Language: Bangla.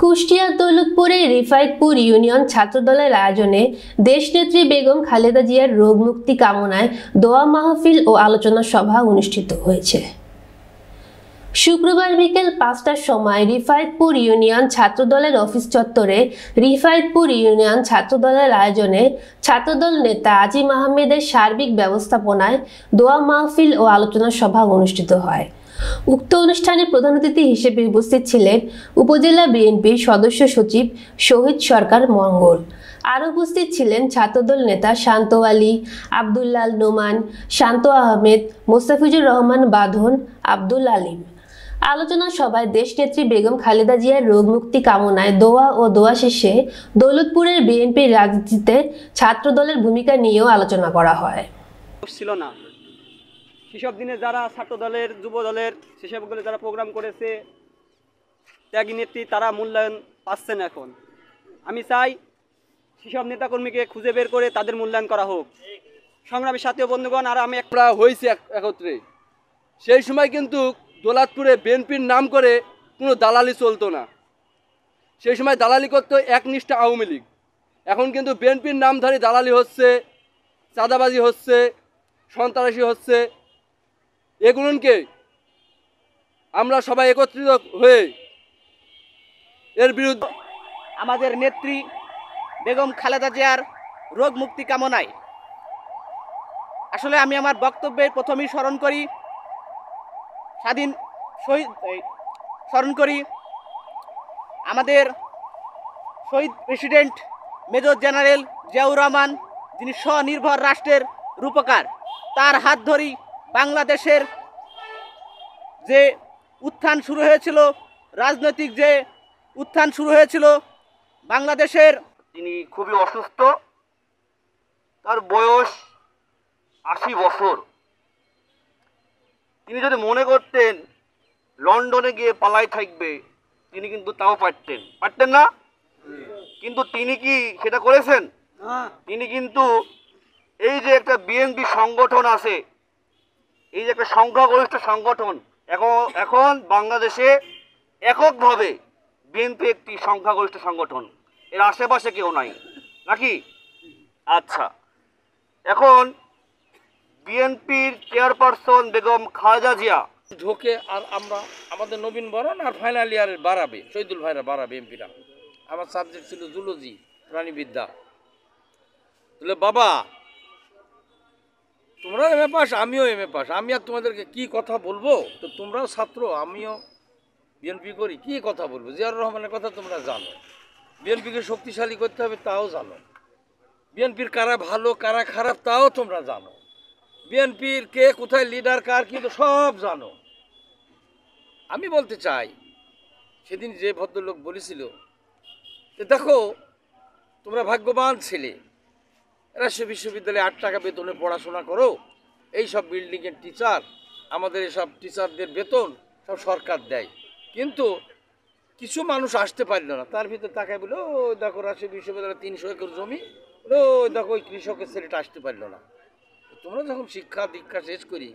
কুষ্টিয়ার দৌলতপুরে রিফায়েতপুর ইউনিয়ন ছাত্রদলের আয়োজনে দেশনেত্রী বেগম খালেদা জিয়ার রোগ মুক্তি কামনায় দোয়া মাহফিল ও আলোচনা সভা অনুষ্ঠিত হয়েছে। শুক্রবার বিকেল ৫টার সময় রিফায়েতপুর ইউনিয়ন ছাত্রদলের অফিস চত্বরে রিফায়েতপুর ইউনিয়ন ছাত্রদলের আয়োজনে ছাত্রদল নেতা আজিম আহমেদের সার্বিক ব্যবস্থাপনায় দোয়া মাহফিল ও আলোচনা সভা অনুষ্ঠিত হয়। উক্ত অনুষ্ঠানে প্রধান অতিথি হিসেবে উপস্থিত ছিলেন উপজেলা বিএনপির সদস্য সচিব শহীদ সরকার মঙ্গল। আরও উপস্থিত ছিলেন ছাত্রদল নেতা শান্ত আলী, আব্দুল্লাল নোমান, শান্ত আহমেদ, মোস্তাফিজুর রহমান বাঁধন, আব্দুল আলিম। আলোচনা সভায় দেশনেত্রী বেগম খালেদা জিয়ার রোগ মুক্তি কামনায় দোয়া শেষে দৌলতপুরের বিএনপির রাজনীতিতে ছাত্রদলের ভূমিকা নিয়েও আলোচনা করা হয়। ছিল না সেসব দিনে যারা ছাত্রদলের যুব দলের সেসবগুলো যারা প্রোগ্রাম করেছে ত্যাগী নেত্রী তারা মূল্যায়ন পাচ্ছেন। এখন আমি চাই সেসব নেতাকর্মীকে খুঁজে বের করে তাদের মূল্যায়ন করা হোক। সংগ্রামী সাথী বন্ধুগণ, আর আমি একটা হয়েছে একত্রে, সেই সময় কিন্তু দৌলতপুরে বিএনপির নাম করে কোনো দালালি চলতো না। সেই সময় দালালি করতো একনিষ্ঠ আওয়ামী লীগ। এখন কিন্তু বিএনপির নাম ধরে দালালি হচ্ছে, চাঁদাবাজি হচ্ছে, সন্ত্রাসী হচ্ছে। এগুলোকে আমরা সবাই একত্রিত হয়ে এর বিরুদ্ধে আমাদের নেত্রী বেগম খালেদা জিয়ার রোগ মুক্তি কামনায় আসলে আমি আমার বক্তব্যে প্রথমেই স্মরণ করি আমাদের শহীদ president major general Ziaur Rahman, যিনি স্বনির্ভর রাষ্ট্রের রূপকার। তার হাত ধরেই বাংলাদেশের যে উত্থান শুরু হয়েছিল, রাজনৈতিক যে উত্থান শুরু হয়েছিল বাংলাদেশের। তিনি খুবই অসুস্থ, তার বয়স ৮০ বছর। তিনি যদি মনে করতেন লন্ডনে গিয়ে পালাই থাকবে, তিনি কিন্তু তাও পারতেন না। কিন্তু তিনি কি সেটা করেছেন? তিনি কিন্তু এই যে একটা বিএনপি সংগঠন আছে, এই যে একটা সংখ্যাগরিষ্ঠ সংগঠন, এখন বাংলাদেশে এককভাবে বিএনপি একটি সংখ্যাগরিষ্ঠ সংগঠন, এর আশেপাশে কেউ নাই নাকি? আচ্ছা, এখন বিএনপির চেয়ারপারসন বেগম খালেদা জিয়া ঢোকে, আর আমরা আমাদের নবীন বরণ আর ফাইনাল ইয়ারের বাড়াবে, শহীদুল ভাইরা বাড়াবে এমপিরা। আমার সাবজেক্ট ছিল জুলজি, প্রাণীবিদ্যা। তাহলে বাবা, তোমরা এমএ পাস, আমিও এমএ পাস, আমি আর তোমাদেরকে কি কথা বলবো? তো তোমরাও ছাত্র, আমিও বিএনপি করি, কি কথা বলবো? জিয়াউর রহমানের কথা তোমরা জানো, বিএনপিকে শক্তিশালী করতে হবে তাও জানো, বিএনপির কারা ভালো কারা খারাপ তাও তোমরা জানো, বিএনপির কে কোথায় লিডার কার কিন্তু সব জানো। আমি বলতে চাই, সেদিন যে ভদ্রলোক বলেছিল যে দেখো তোমরা ভাগ্যবান ছেলে, রাজশাহী বিশ্ববিদ্যালয়ে ৮ টাকা বেতনে পড়াশোনা করো, এই সব বিল্ডিংয়ের টিচার, আমাদের এসব টিচারদের বেতন সব সরকার দেয়, কিন্তু কিছু মানুষ আসতে পারল না। তার ভিতরে তাকায় বলে, ও দেখো রাজশাহী বিশ্ববিদ্যালয়ে 300 একর জমি, ও দেখো ওই কৃষকের ছেলেটা আসতে পারল না। তোমরা যখন শিক্ষা দীক্ষা শেষ করি